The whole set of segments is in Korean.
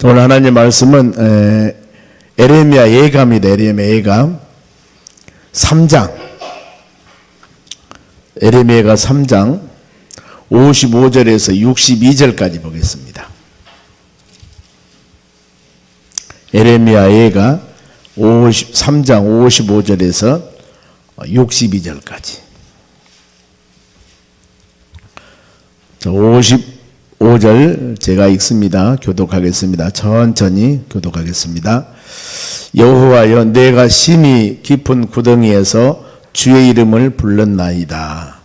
오늘 하나님 말씀은 에레미야 예가입니다. 에레미야 예가 3장, 에레미야가 3장 55절에서 62절까지 보겠습니다. 에레미야 예가 3장 55절에서 62절까지. 55절 제가 읽습니다. 교독하겠습니다. 천천히 교독하겠습니다. 여호와여, 내가 심히 깊은 구덩이에서 주의 이름을 불렀나이다.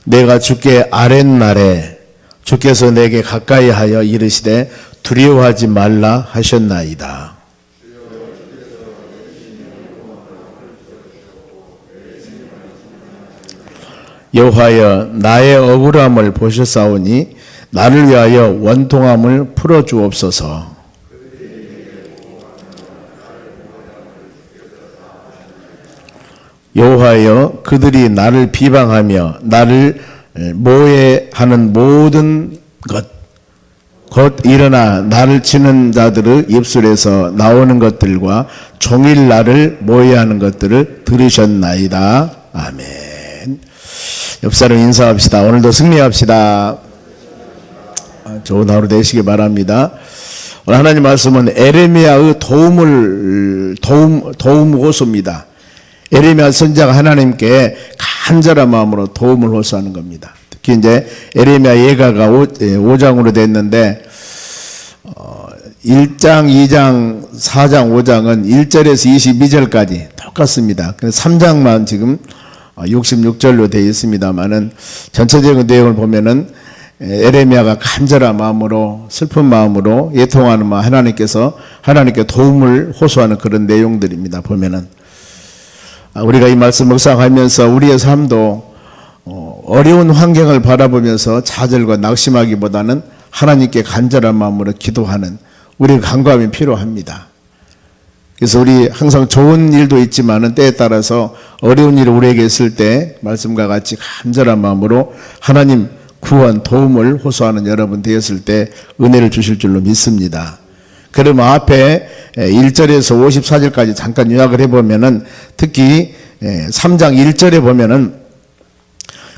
내가 주께 아랫날에 주께서 내게 가까이 하여 이르시되 두려워하지 말라 하셨나이다. 여호와여, 나의 억울함을 보셨사오니 나를 위하여 원통함을 풀어주옵소서. 여호와여, 그들이 나를 비방하며 나를 모해하는 모든 것, 곧 일어나 나를 치는 자들의 입술에서 나오는 것들과 종일 나를 모해하는 것들을 들으셨나이다. 아멘. 옆 사람 인사합시다. 오늘도 승리합시다. 좋은 하루 되시기 바랍니다. 오늘 하나님 말씀은 에레미야의 도움 호소입니다. 에레미야 선지자가 하나님께 간절한 마음으로 도움을 호소하는 겁니다. 특히 이제 에레미야 예가가 5장으로 됐는데 1장, 2장, 4장, 5장은 1절에서 22절까지 똑같습니다. 3장만 지금 66절로 되어 있습니다만은 전체적인 내용을 보면은 에레미야가 간절한 마음으로 슬픈 마음으로 애통하는 마음, 하나님께 도움을 호소하는 그런 내용들입니다. 보면은 우리가 이 말씀 묵상하면서 우리의 삶도 어려운 환경을 바라보면서 좌절과 낙심하기보다는 하나님께 간절한 마음으로 기도하는 우리의 간구함이 필요합니다. 그래서 우리 항상 좋은 일도 있지만은 때에 따라서 어려운 일이 우리에게 있을 때 말씀과 같이 간절한 마음으로 하나님 구원, 도움을 호소하는 여러분 되었을 때 은혜를 주실 줄로 믿습니다. 그러면 앞에 1절에서 54절까지 잠깐 요약을 해보면은 특히 3장 1절에 보면은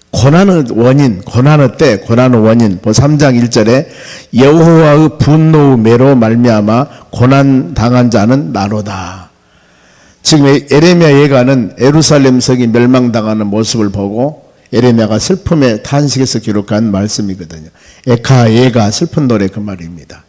고난의 원인, 고난의 3장 1절에 여호와의 분노의 매로 말미암아 고난 당한 자는 나로다. 지금 에레미야 예가는 예루살렘 성이 멸망당하는 모습을 보고 에레미야가 슬픔의 탄식에서 기록한 말씀이거든요. 에카 예가 슬픈 노래 그 말입니다.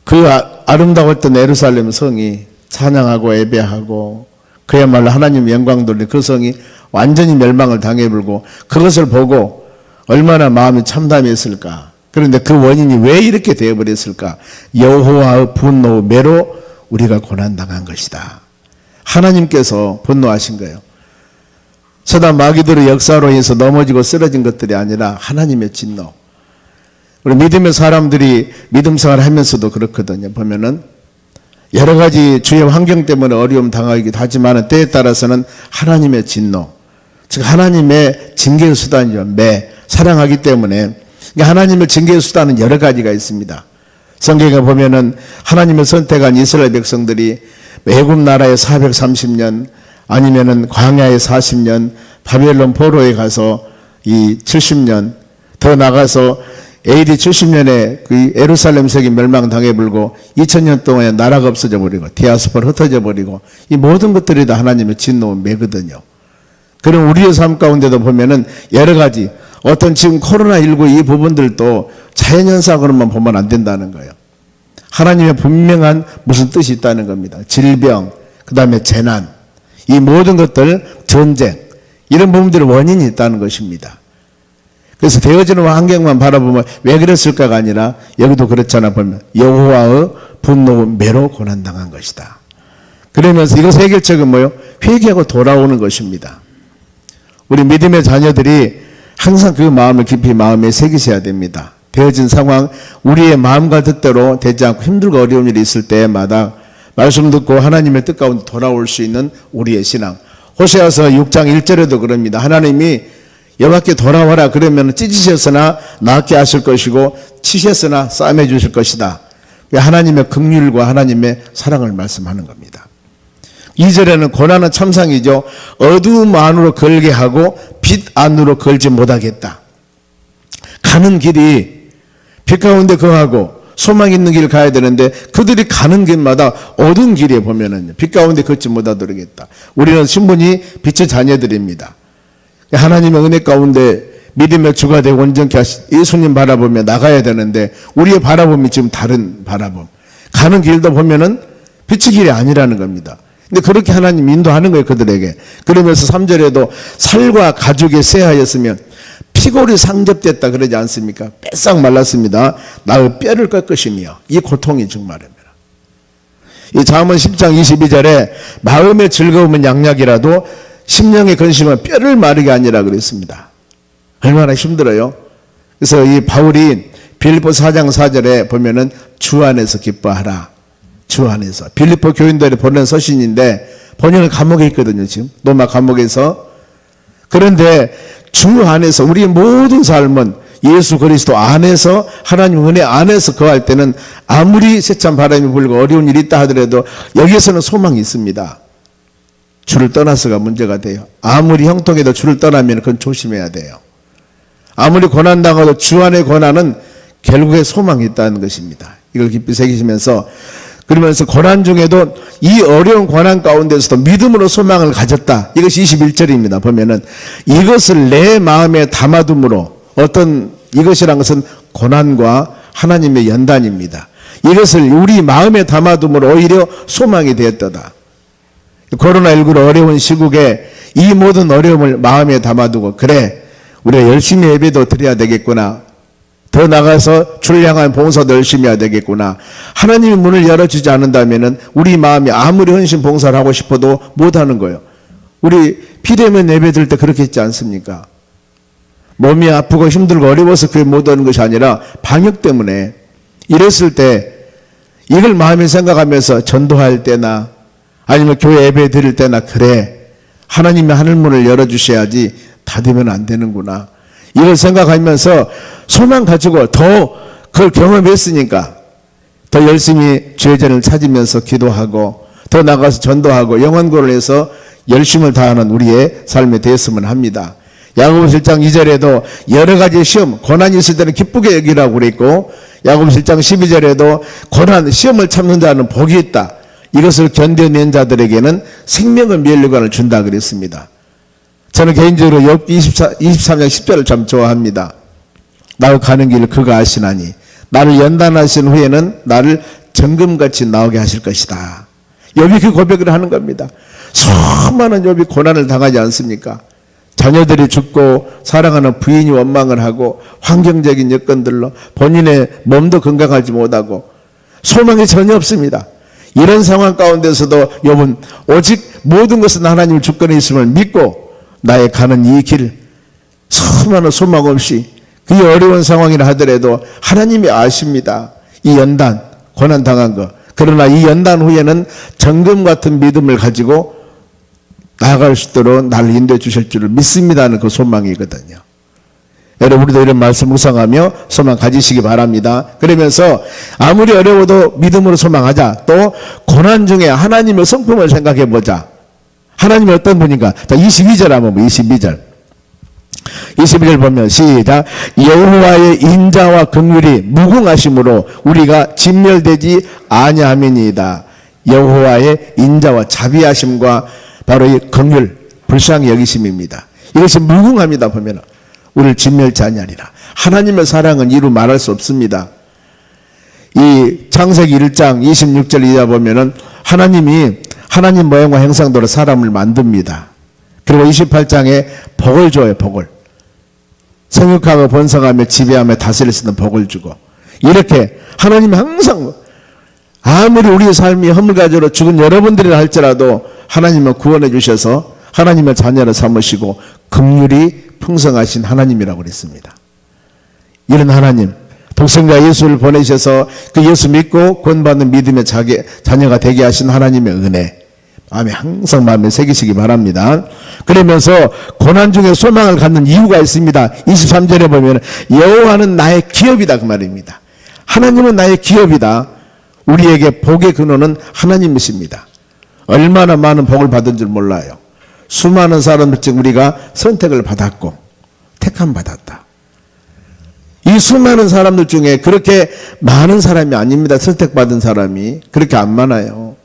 그 아름다웠던 예루살렘 성이 찬양하고 예배하고 그야말로 하나님 영광 돌린 그 성이 완전히 멸망을 당해불고 그것을 보고 얼마나 마음이 참담했을까. 그런데 그 원인이 왜 이렇게 되어버렸을까. 여호와의 분노 매로 우리가 고난당한 것이다. 하나님께서 분노하신 거예요. 서다 마귀들의 역사로 인해서 넘어지고 쓰러진 것들이 아니라 하나님의 진노. 우리 믿음의 사람들이 믿음 생활을 하면서도 그렇거든요. 보면은 여러 가지 주의 환경 때문에 어려움 당하기도 하지만 때에 따라서는 하나님의 진노, 즉 하나님의 징계의 수단이죠. 사랑하기 때문에 하나님의 징계의 수단은 여러 가지가 있습니다. 성경에 보면은 하나님을 선택한 이스라엘 백성들이 애굽 나라에 430년 아니면은 광야에 40년 바벨론 포로에 가서 이 70년 더 나가서 AD 70년에 그 예루살렘 성이 멸망당해불고 2000년 동안에 나라가 없어져 버리고 디아스포라 흩어져 버리고 이 모든 것들이 다 하나님의 진노 매거든요. 그럼 우리의 삶 가운데도 보면은 여러 가지 어떤 지금 코로나19 이 부분들도 자연현상으로만 보면 안 된다는 거예요. 하나님의 분명한 무슨 뜻이 있다는 겁니다. 질병, 그 다음에 재난, 이 모든 것들, 전쟁, 이런 부분들의 원인이 있다는 것입니다. 그래서 되어지는 환경만 바라보면 왜 그랬을까가 아니라 여기도 그렇잖아. 보면 여호와의 분노 매로 고난당한 것이다. 그러면서 이것의 해결책은 뭐예요? 회개하고 돌아오는 것입니다. 우리 믿음의 자녀들이 항상 그 마음을 깊이 마음에 새기셔야 됩니다. 되어진 상황, 우리의 마음과 뜻대로 되지 않고 힘들고 어려운 일이 있을 때마다 말씀 듣고 하나님의 뜻 가운데 돌아올 수 있는 우리의 신앙, 호세아서 6장 1절에도 그럽니다. 하나님이 여호와께 돌아와라 그러면 찢으셨으나 낫게 하실 것이고 치셨으나 싸매 주실 것이다. 하나님의 긍휼과 하나님의 사랑을 말씀하는 겁니다. 2절에는 고난은 참상이죠. 어두움 안으로 걸게 하고 빛 안으로 걸지 못하겠다. 가는 길이 빛 가운데 거하고 소망 있는 길 가야 되는데 그들이 가는 길마다 어두운 길에 보면은 빛 가운데 걷지 못하도록겠다. 우리는 신분이 빛의 자녀들입니다. 하나님의 은혜 가운데 믿음의 주가 되고 온전케 하신 예수님 바라보며 나가야 되는데 우리의 바라봄이 지금 다른 바라봄. 가는 길도 보면은 빛의 길이 아니라는 겁니다. 근데 그렇게 하나님 인도하는 거예요, 그들에게. 그러면서 3절에도 살과 가죽에 쇠하였으면 피골이 상접됐다 그러지 않습니까? 빼싹 말랐습니다. 나의 뼈를 꺾 것이며 이 고통이 정말입니다. 이 잠언 10장 22절에 마음의 즐거움은 양약이라도 심령의 근심은 뼈를 마르게 아니라 그랬습니다. 얼마나 힘들어요. 그래서 이 바울이 빌립보 4장 4절에 보면은 주 안에서 기뻐하라. 주 안에서. 빌립보 교인들이 보낸 서신인데 본인은 감옥에 있거든요. 지금 로마 감옥에서. 그런데 주 안에서 우리의 모든 삶은 예수 그리스도 안에서 하나님 은혜 안에서 거할 때는 아무리 세찬 바람이 불고 어려운 일이 있다 하더라도 여기에서는 소망이 있습니다. 주를 떠나서가 문제가 돼요. 아무리 형통해도 주를 떠나면 그건 조심해야 돼요. 아무리 고난당해도 주 안의 고난은 결국에 소망이 있다는 것입니다. 이걸 깊이 새기시면서 그러면서 고난 중에도 이 어려운 고난 가운데서도 믿음으로 소망을 가졌다. 이것이 21절입니다. 보면은 이것을 내 마음에 담아둠으로 어떤 이것이란 것은 고난과 하나님의 연단입니다. 이것을 우리 마음에 담아둠으로 오히려 소망이 되었다. 코로나19로 어려운 시국에 이 모든 어려움을 마음에 담아두고 그래 우리가 열심히 예배도 드려야 되겠구나. 더 나가서 주를 향한 봉사도 열심히 해야 되겠구나. 하나님이 문을 열어주지 않는다면 우리 마음이 아무리 헌신 봉사를 하고 싶어도 못하는 거예요. 우리 비대면 예배 드릴 때 그렇게 했지 않습니까? 몸이 아프고 힘들고 어려워서 그게 못하는 것이 아니라 방역 때문에 이랬을 때 이걸 마음에 생각하면서 전도할 때나 아니면 교회 예배 드릴 때나 그래 하나님이 하늘문을 열어주셔야지 닫으면 안 되는구나. 이걸 생각하면서 소망 가지고 더 그걸 경험했으니까 더 열심히 죄전을 찾으면서 기도하고 더 나가서 전도하고 영혼구원을 해서 열심을 다하는 우리의 삶이 되었으면 합니다. 야고보서 1장 2절에도 여러 가지 시험, 고난이 있을 때는 기쁘게 여기라고 그랬고 야고보서 1장 12절에도 고난, 시험을 참는 자는 복이 있다. 이것을 견뎌낸 자들에게는 생명의 면류관을 준다 그랬습니다. 저는 개인적으로 욥기 23장 10절을 참 좋아합니다. 나의 가는 길을 그가 아시나니 나를 연단하신 후에는 나를 정금같이 나오게 하실 것이다. 욥이 그 고백을 하는 겁니다. 수많은 욥이 고난을 당하지 않습니까? 자녀들이 죽고 사랑하는 부인이 원망을 하고 환경적인 여건들로 본인의 몸도 건강하지 못하고 소망이 전혀 없습니다. 이런 상황 가운데서도 욥은 오직 모든 것은 하나님의 주권에 있음을 믿고 나의 가는 이 길 수많은 소망 없이 그 어려운 상황이라 하더라도 하나님이 아십니다. 이 연단 고난 당한 거. 그러나 이 연단 후에는 정금 같은 믿음을 가지고 나아갈 수 있도록 나를 인도해 주실 줄을 믿습니다는 그 소망이거든요. 여러분 우리도 이런 말씀 묵상하며 소망 가지시기 바랍니다. 그러면서 아무리 어려워도 믿음으로 소망하자. 또 고난 중에 하나님의 성품을 생각해 보자. 하나님이 어떤 분인가? 자, 22절 한번 22절. 22절 보면 시작. 여호와의 인자와 긍휼이 무궁하심으로 우리가 진멸되지 아니함이니이다. 여호와의 인자와 자비하심과 바로 이 긍휼, 불쌍히 여기심입니다. 이것이 무궁합니다. 보면 우리를 진멸치 아니하리라. 하나님의 사랑은 이루 말할 수 없습니다. 이 창세기 1장 26절 이하 보면은 하나님이 하나님 모양과 형상대로 사람을 만듭니다. 그리고 28장에 복을 줘요. 복을. 생육하고 번성하며 지배하며 다스릴 수 있는 복을 주고 이렇게 하나님이 항상 아무리 우리의 삶이 허물가지로 죽은 여러분들이라 할지라도 하나님은 구원해 주셔서 하나님의 자녀를 삼으시고 긍휼이 풍성하신 하나님이라고 그랬습니다. 이런 하나님 독생자 예수를 보내셔서 그 예수 믿고 구원받는 믿음의 자녀가 되게 하신 하나님의 은혜 아멘. 항상 마음에 새기시기 바랍니다. 그러면서 고난 중에 소망을 갖는 이유가 있습니다. 23절에 보면 여호와는 나의 기업이다 그 말입니다. 하나님은 나의 기업이다. 우리에게 복의 근원은 하나님이십니다. 얼마나 많은 복을 받은 줄 몰라요. 수많은 사람들 중 우리가 선택을 받았고 택함 받았다. 이 수많은 사람들 중에 그렇게 많은 사람이 아닙니다. 선택받은 사람이 그렇게 안 많아요.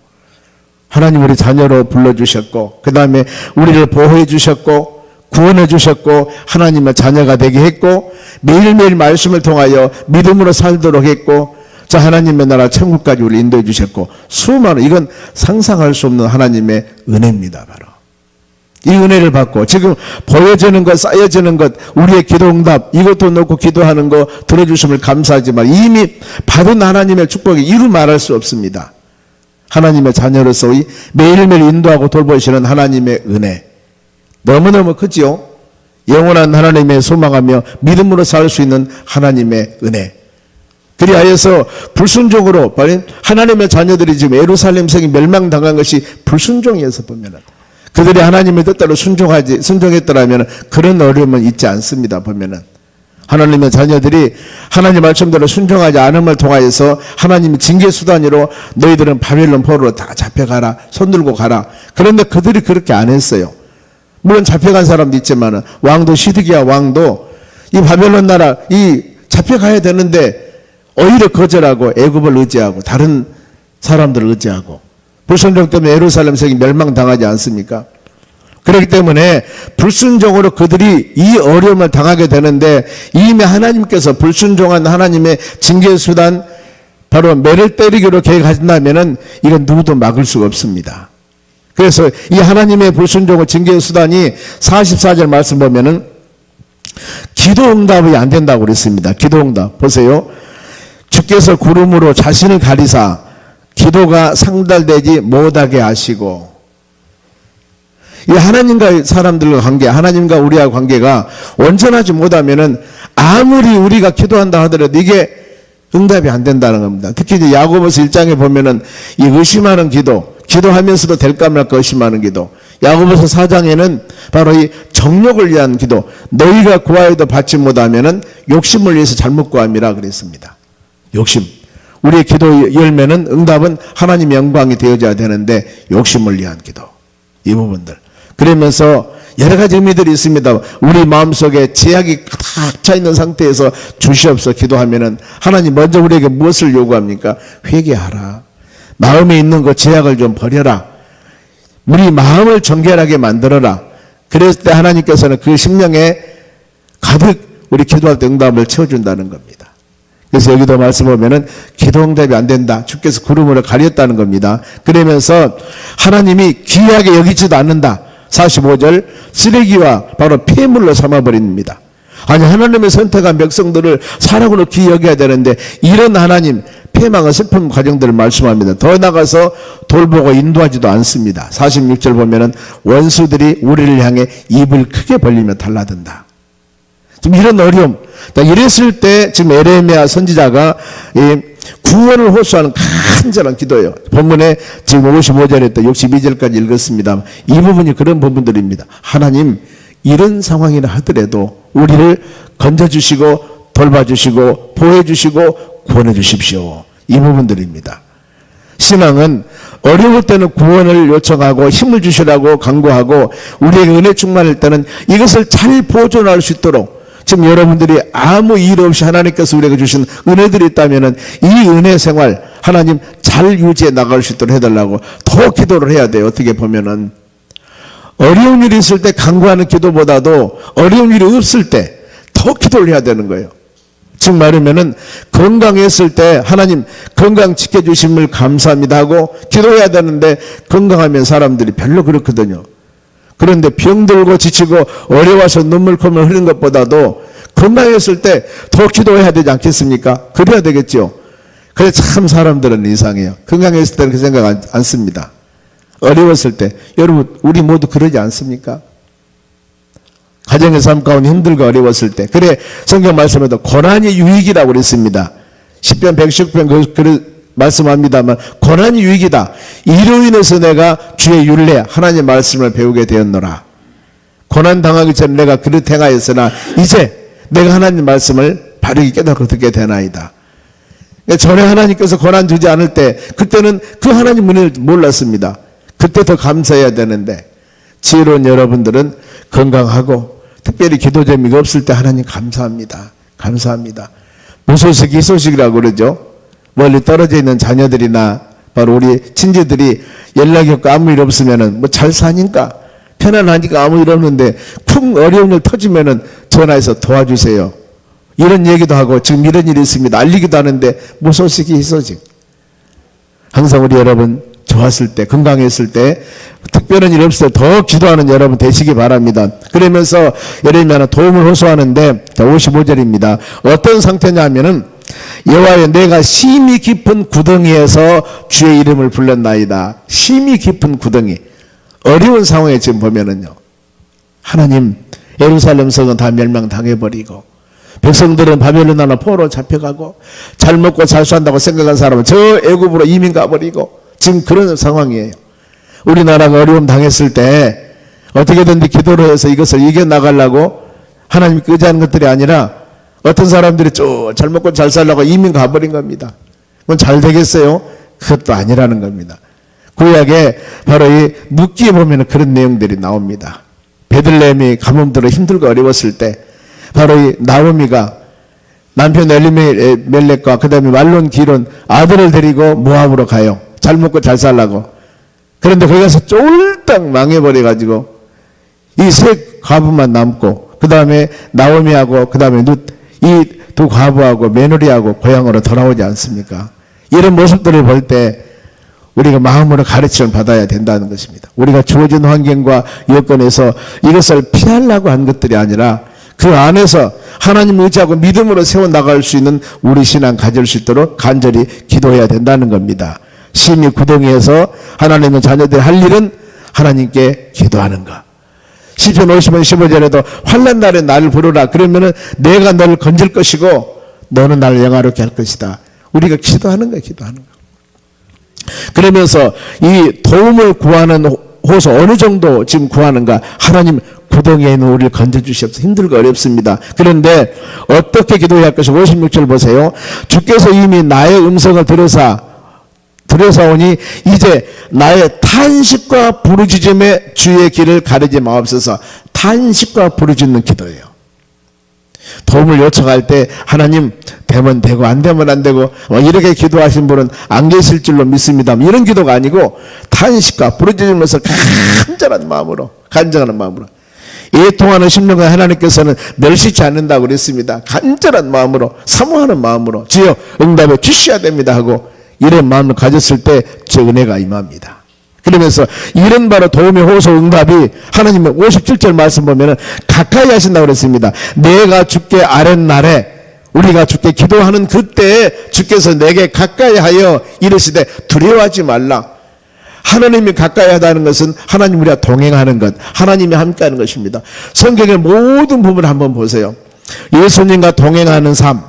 하나님 우리 자녀로 불러주셨고 그 다음에 우리를 보호해 주셨고 구원해 주셨고 하나님의 자녀가 되게 했고 매일매일 말씀을 통하여 믿음으로 살도록 했고 자 하나님의 나라 천국까지 우리 인도해 주셨고 수많은 이건 상상할 수 없는 하나님의 은혜입니다. 바로 이 은혜를 받고 지금 보여지는 것 쌓여지는 것 우리의 기도응답 이것도 놓고 기도하는 거 들어주심을 감사하지만 이미 받은 하나님의 축복이 이루 말할 수 없습니다. 하나님의 자녀로서의 매일매일 인도하고 돌보시는 하나님의 은혜 너무너무 크지요. 영원한 하나님의 소망하며 믿음으로 살 수 있는 하나님의 은혜 그리하여서 불순종으로 하나님의 자녀들이 지금 예루살렘 성이 멸망당한 것이 불순종이어서 보면은 그들이 하나님의 뜻대로 순종했더라면 그런 어려움은 있지 않습니다. 보면은 하나님의 자녀들이 하나님 말씀대로 순종하지 않음을 통하여서 하나님이 징계 수단으로 너희들은 바벨론 포로로 다 잡혀가라 손 들고 가라. 그런데 그들이 그렇게 안 했어요. 물론 잡혀간 사람도 있지만 왕도 시드기야 왕도 이 바벨론 나라 이 잡혀가야 되는데 오히려 거절하고 애굽을 의지하고 다른 사람들을 의지하고 불순종 때문에 예루살렘 성이 멸망당하지 않습니까? 그렇기 때문에 불순종으로 그들이 이 어려움을 당하게 되는데 이미 하나님께서 불순종한 하나님의 징계수단 바로 매를 때리기로 계획하신다면 이건 누구도 막을 수가 없습니다. 그래서 이 하나님의 불순종의 징계수단이 44절 말씀 보면은 기도응답이 안 된다고 그랬습니다. 기도응답 보세요. 주께서 구름으로 자신을 가리사 기도가 상달되지 못하게 하시고 이 하나님과 사람들과 관계, 하나님과 우리와 관계가 온전하지 못하면은 아무리 우리가 기도한다 하더라도 이게 응답이 안 된다는 겁니다. 특히 이제 야고보서 1장에 보면은 이 의심하는 기도, 기도하면서도 될까 말까 의심하는 기도. 야고보서 4장에는 바로 이 정욕을 위한 기도, 너희가 구하여도 받지 못하면은 욕심을 위해서 잘못 구함이라 그랬습니다. 욕심. 우리의 기도 열매는 응답은 하나님의 영광이 되어져야 되는데 욕심을 위한 기도. 이 부분들. 그러면서 여러 가지 의미들이 있습니다. 우리 마음속에 제약이 가득 차 있는 상태에서 주시옵소서 기도하면은 하나님 먼저 우리에게 무엇을 요구합니까? 회개하라. 마음에 있는 그 제약을 좀 버려라. 우리 마음을 정결하게 만들어라. 그랬을 때 하나님께서는 그 심령에 가득 우리 기도할 때 응답을 채워준다는 겁니다. 그래서 여기도 말씀 보면은 기도 응답이 안 된다. 주께서 구름으로 가렸다는 겁니다. 그러면서 하나님이 귀하게 여기지도 않는다. 45절 쓰레기와 바로 폐물로 삼아버립니다. 아니 하나님의 선택한 백성들을 사랑으로 귀히 여겨야 되는데 이런 하나님 패망과 슬픔 과정들을 말씀합니다. 더 나가서 돌보고 인도하지도 않습니다. 46절 보면은 원수들이 우리를 향해 입을 크게 벌리며 달라든다. 지금 이런 어려움 이랬을 때 지금 에레미야 선지자가 구원을 호소하는 간절한 기도예요. 본문에 지금 55절부터 62절까지 읽었습니다. 이 부분이 그런 부분들입니다. 하나님 이런 상황이라 하더라도 우리를 건져주시고 돌봐주시고 보호해주시고 구원해주십시오. 이 부분들입니다. 신앙은 어려울 때는 구원을 요청하고 힘을 주시라고 간구하고 우리에게 은혜 충만할 때는 이것을 잘 보존할 수 있도록 지금 여러분들이 아무 일 없이 하나님께서 우리에게 주신 은혜들이 있다면 이 은혜 생활 하나님 잘 유지해 나갈 수 있도록 해달라고 더 기도를 해야 돼요. 어떻게 보면은 어려운 일이 있을 때 간구하는 기도보다도 어려운 일이 없을 때 더 기도를 해야 되는 거예요. 즉 말하면은 건강했을 때 하나님 건강 지켜주심을 감사합니다 하고 기도해야 되는데 건강하면 사람들이 별로 그렇거든요. 그런데 병들고 지치고 어려워서 눈물콧물 흐르는 것보다도 건강했을 때 더 기도해야 되지 않겠습니까? 그래야 되겠죠. 그래서 참 사람들은 이상해요. 건강했을 때는 그 생각 안 씁니다. 어려웠을 때 여러분 우리 모두 그러지 않습니까? 가정의 삶 가운데 힘들고 어려웠을 때 그래 성경 말씀에도 고난이 유익이라고 그랬습니다. 10편 110편 말씀합니다만 고난이 유익이다. 이로 인해서 내가 주의 율례 하나님의 말씀을 배우게 되었노라. 고난 당하기 전에 내가 그릇 행하였으나 이제 내가 하나님 말씀을 바르게 깨닫고 듣게 되나이다. 전에 하나님께서 고난 주지 않을 때 그때는 그 하나님 은혜를 몰랐습니다. 그때 더 감사해야 되는데 지혜로운 여러분들은 건강하고 특별히 기도 재미가 없을 때 하나님 감사합니다. 감사합니다. 무소식 희소식이라고 그러죠. 멀리 떨어져 있는 자녀들이나 바로 우리 친지들이 연락이 없고 아무 일 없으면은 뭐 잘 사니까 편안하니까 아무 일 없는데 쿵 어려운 일 터지면은 전화해서 도와주세요. 이런 얘기도 하고 지금 이런 일이 있습니다. 알리기도 하는데 무소식이 희소식. 항상 우리 여러분 좋았을 때 건강했을 때 특별한 일 없을 때 더 기도하는 여러분 되시기 바랍니다. 그러면서 예레미야 하나 도움을 호소하는데 55절입니다. 어떤 상태냐 하면은 여호와여 내가 심히 깊은 구덩이에서 주의 이름을 불렀나이다. 심히 깊은 구덩이. 어려운 상황에 지금 보면은요. 하나님 예루살렘 성은 다 멸망당해버리고 백성들은 바벨론 하나 포로로 잡혀가고 잘 먹고 잘 산다고 생각한 사람은 저 애굽으로 이민 가버리고 지금 그런 상황이에요. 우리나라가 어려움 당했을 때 어떻게든지 기도를 해서 이것을 이겨나가려고 하나님이 끄자는 것들이 아니라 어떤 사람들이 쭉 잘 먹고 잘 살려고 이민 가버린 겁니다. 그건 잘 되겠어요? 그것도 아니라는 겁니다. 구약에 바로 이 룻기에 보면 그런 내용들이 나옵니다. 베들레헴이 가뭄들어 힘들고 어려웠을 때 바로 이 나오미가 남편 엘리멜렉과 그 다음에 말론 기론 아들을 데리고 모압으로 가요. 잘 먹고 잘 살라고. 그런데 거기 가서 쫄딱 망해버려가지고 이 세 과부만 남고 그 다음에 나오미하고 그 다음에 이 두 과부하고 며느리하고 고향으로 돌아오지 않습니까? 이런 모습들을 볼 때 우리가 마음으로 가르침을 받아야 된다는 것입니다. 우리가 주어진 환경과 여건에서 이것을 피하려고 한 것들이 아니라 그 안에서 하나님 의지하고 믿음으로 세워나갈 수 있는 우리 신앙 가질 수 있도록 간절히 기도해야 된다는 겁니다. 심히 구덩이에서 하나님의 자녀들이 할 일은 하나님께 기도하는 것. 시편 50편 15절에도 환난 날에 나를 부르라. 그러면은 내가 너를 건질 것이고 너는 나를 영화롭게 할 것이다. 우리가 기도하는 거야, 기도하는 거. 그러면서 이 도움을 구하는 호소 어느 정도 지금 구하는가? 하나님 구덩이에 있는 우리를 건져주시옵소서. 힘들고 어렵습니다. 그런데 어떻게 기도해야 할 것이 56절 보세요. 주께서 이미 나의 음성을 들여사오니 이제 나의 탄식과 부르짖음에 주의 길을 가리지 마옵소서. 탄식과 부르짖는 기도예요. 도움을 요청할 때 하나님 되면 되고 안 되면 안 되고 이렇게 기도하신 분은 안 계실 줄로 믿습니다. 이런 기도가 아니고 탄식과 부르짖으면서 간절한 마음으로 간절한 마음으로 애통하는 심령과 하나님께서는 멸시치 않는다고 그랬습니다. 간절한 마음으로 사모하는 마음으로 주여 응답해 주셔야 됩니다 하고 이런 마음을 가졌을 때 저 은혜가 임합니다. 그러면서 이런 바로 도움의 호소 응답이 하나님의 57절 말씀 보면은 가까이 하신다고 그랬습니다. 내가 주께 아랫날에 우리가 주께 기도하는 그때에 주께서 내게 가까이 하여 이르시되 두려워하지 말라. 하나님이 가까이 하다는 것은 하나님 우리와 동행하는 것, 하나님이 함께하는 것입니다. 성경의 모든 부분을 한번 보세요. 예수님과 동행하는 삶,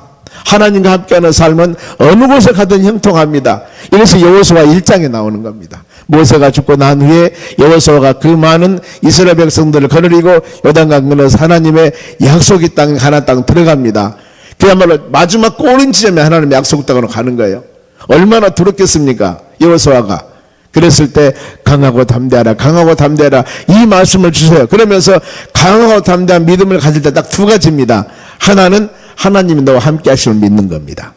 하나님과 함께하는 삶은 어느 곳에 가든 형통합니다. 이래서 여호수아 1장에 나오는 겁니다. 모세가 죽고 난 후에 여호수아가 그 많은 이스라엘 백성들을 거느리고 요단강 건너서 하나님의 약속의 땅 가나안 땅 들어갑니다. 그야말로 마지막 꼬린 지점에 하나님의 약속 땅으로 가는 거예요. 얼마나 두렵겠습니까? 여호수아가. 그랬을 때 강하고 담대하라, 강하고 담대하라 이 말씀을 주세요. 그러면서 강하고 담대한 믿음을 가질 때 딱 두 가지입니다. 하나는 하나님이 너와 함께 하심을 믿는 겁니다.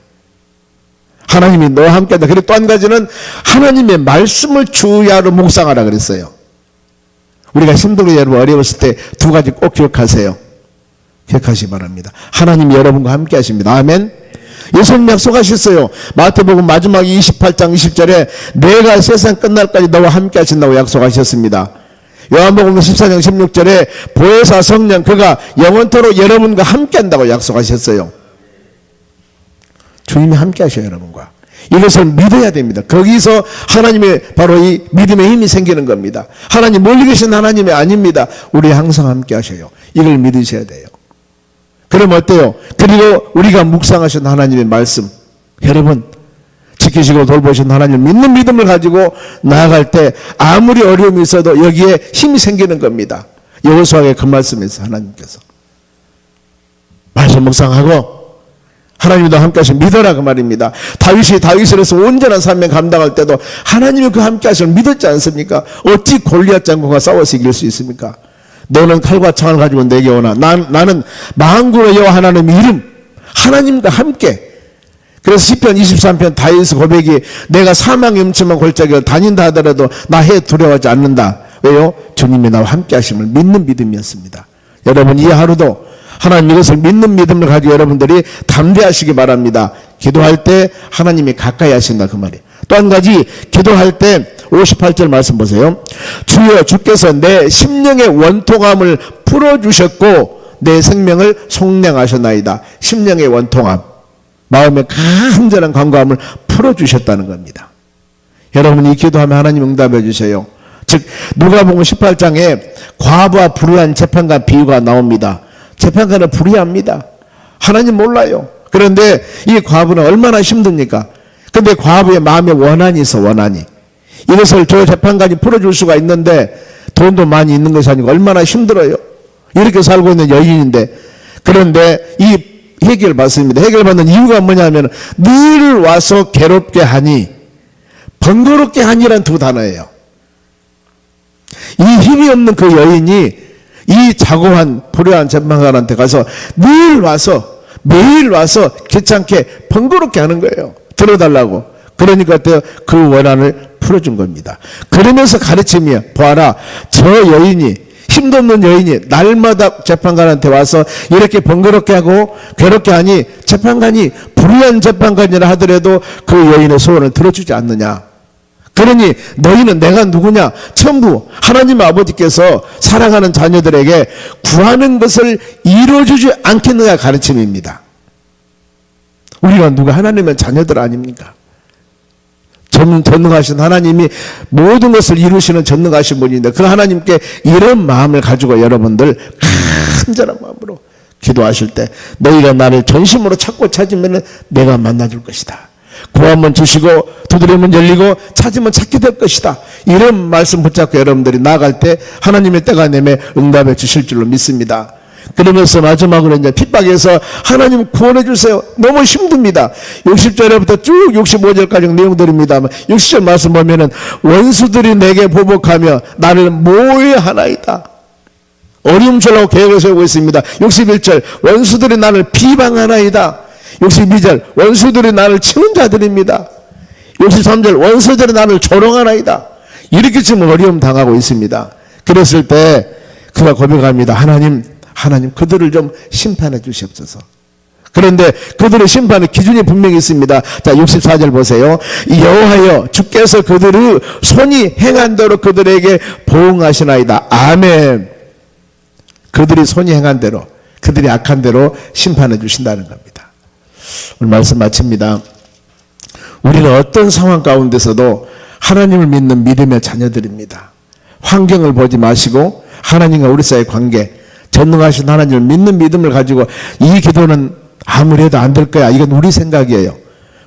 하나님이 너와 함께 한다. 그리고 또 한 가지는 하나님의 말씀을 주야로 묵상하라 그랬어요. 우리가 힘들고 여러분 어려웠을 때 두 가지 꼭 기억하세요. 기억하시기 바랍니다. 하나님이 여러분과 함께 하십니다. 아멘. 예수님 약속하셨어요. 마태복음 마지막 28장 20절에 내가 세상 끝날까지 너와 함께 하신다고 약속하셨습니다. 요한복음 14장 16절에 보혜사 성령 그가 영원토록 여러분과 함께 한다고 약속하셨어요. 주님이 함께 하셔요, 여러분과. 이것을 믿어야 됩니다. 거기서 하나님의 바로 이 믿음의 힘이 생기는 겁니다. 하나님 멀리 계신 하나님이 아닙니다. 우리 항상 함께 하셔요. 이걸 믿으셔야 돼요. 그럼 어때요? 그리고 우리가 묵상하신 하나님의 말씀, 여러분 지키시고 돌보신 하나님을 믿는 믿음을 가지고 나아갈 때 아무리 어려움이 있어도 여기에 힘이 생기는 겁니다. 여호수아의 그 말씀에서 하나님께서 말씀 묵상하고 하나님도 함께 하시면 믿어라 그 말입니다. 다윗이 다윗으로서 온전한 삶을 감당할 때도 하나님이 그 함께 하시면 믿었지 않습니까? 어찌 골리앗 장군과 싸워서 이길 수 있습니까? 너는 칼과 창을 가지고 내게 오나 나는 만군의 여호와 하나님의 이름 하나님과 함께. 그래서 시편 23편 다윗의 고백이 내가 사망의 음침한 골짜기를 다닌다 하더라도 나 해 두려워하지 않는다. 왜요? 주님이 나와 함께 하심을 믿는 믿음이었습니다. 여러분 이 하루도 하나님 이것을 믿는 믿음을 가지고 여러분들이 담대하시기 바랍니다. 기도할 때 하나님이 가까이 하신다 그 말이에요. 또 한 가지 기도할 때 58절 말씀 보세요. 주여 주께서 내 심령의 원통함을 풀어주셨고 내 생명을 속량하셨나이다. 심령의 원통함, 마음의 간절한 간구함을 풀어주셨다는 겁니다. 여러분이 기도하면 하나님 응답해 주세요. 즉 누가복음 18장에 과부와 불의한 재판관 비유가 나옵니다. 재판관은 불의합니다. 하나님 몰라요. 그런데 이 과부는 얼마나 힘듭니까? 근데 과부의 마음에 원한이 있어. 원한이. 이것을 저 재판관이 풀어줄 수가 있는데 돈도 많이 있는 것이 아니고 얼마나 힘들어요. 이렇게 살고 있는 여인인데. 그런데 이 해결받습니다. 해결받는 이유가 뭐냐면 늘 와서 괴롭게 하니 번거롭게 하니란 두 단어예요. 이 힘이 없는 그 여인이 이 자고한 불효한 재판관한테 가서 늘 와서 매일 와서 귀찮게 번거롭게 하는 거예요. 들어달라고. 그러니까 그 원한을 풀어준 겁니다. 그러면서 가르침이에요. 보아라 저 여인이 힘도 없는 여인이 날마다 재판관한테 와서 이렇게 번거롭게 하고 괴롭게 하니 재판관이 불의한 재판관이라 하더라도 그 여인의 소원을 들어주지 않느냐. 그러니 너희는 내가 누구냐? 전부 하나님 아버지께서 사랑하는 자녀들에게 구하는 것을 이루어주지 않겠느냐 가르침입니다. 우리가 누가 하나님의 자녀들 아닙니까? 전능하신 하나님이 모든 것을 이루시는 전능하신 분인데 그 하나님께 이런 마음을 가지고 여러분들 간절한 마음으로 기도하실 때 너희가 나를 전심으로 찾으면 내가 만나줄 것이다. 구하면 주시고 두드리면 열리고 찾으면 찾게 될 것이다. 이런 말씀 붙잡고 여러분들이 나아갈 때 하나님의 때가 되면 응답해 주실 줄로 믿습니다. 그러면서 마지막으로 이제 핍박에서 하나님 구원해 주세요. 너무 힘듭니다. 60절부터 쭉 65절까지 내용들입니다. 60절 말씀 보면은 원수들이 내게 보복하며 나를 모해하나이다. 어려움 주려고 계획을 세우고 있습니다. 61절 원수들이 나를 비방하나이다. 62절 원수들이 나를 치는 자들입니다. 63절 원수들이 나를 조롱하나이다. 이렇게 지금 어려움 당하고 있습니다. 그랬을 때 그가 고백합니다. 하나님 그들을 좀 심판해 주시옵소서. 그런데 그들의 심판의 기준이 분명히 있습니다. 자 64절 보세요. 여호와여 주께서 그들의 손이 행한 대로 그들에게 보응하시나이다. 아멘. 그들이 손이 행한 대로 그들이 악한 대로 심판해 주신다는 겁니다. 오늘 말씀 마칩니다. 우리는 어떤 상황 가운데서도 하나님을 믿는 믿음의 자녀들입니다. 환경을 보지 마시고 하나님과 우리 사이의 관계, 전능하신 하나님을 믿는 믿음을 가지고 이 기도는 아무리 해도 안 될 거야. 이건 우리 생각이에요.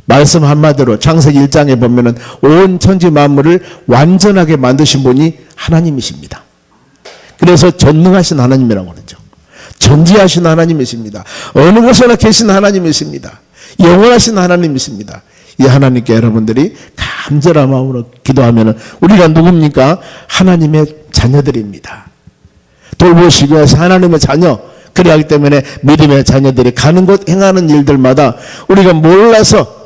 말씀 한마디로 창세기 1장에 보면은 온 천지 만물을 완전하게 만드신 분이 하나님이십니다. 그래서 전능하신 하나님이라고 그러죠. 전지하신 하나님이십니다. 어느 곳에나 계신 하나님이십니다. 영원하신 하나님이십니다. 이 하나님께 여러분들이 간절한 마음으로 기도하면 우리가 누굽니까? 하나님의 자녀들입니다. 돌보시기 위해서 하나님의 자녀. 그래야 하기 때문에 믿음의 자녀들이 가는 곳 행하는 일들마다 우리가 몰라서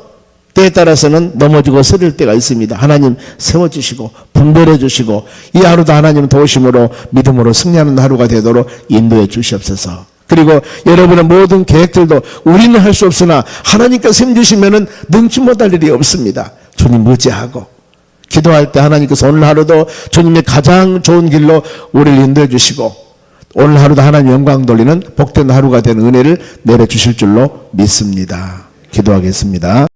때에 따라서는 넘어지고 쓰릴 때가 있습니다. 하나님 세워주시고 분별해 주시고 이 하루도 하나님 도우심으로 믿음으로 승리하는 하루가 되도록 인도해 주시옵소서. 그리고 여러분의 모든 계획들도 우리는 할 수 없으나 하나님께서 힘주시면 능치 못할 일이 없습니다. 주님 의지하고 기도할 때 하나님께서 오늘 하루도 주님의 가장 좋은 길로 우리를 인도해 주시고 오늘 하루도 하나님 영광 돌리는 복된 하루가 되는 은혜를 내려주실 줄로 믿습니다. 기도하겠습니다.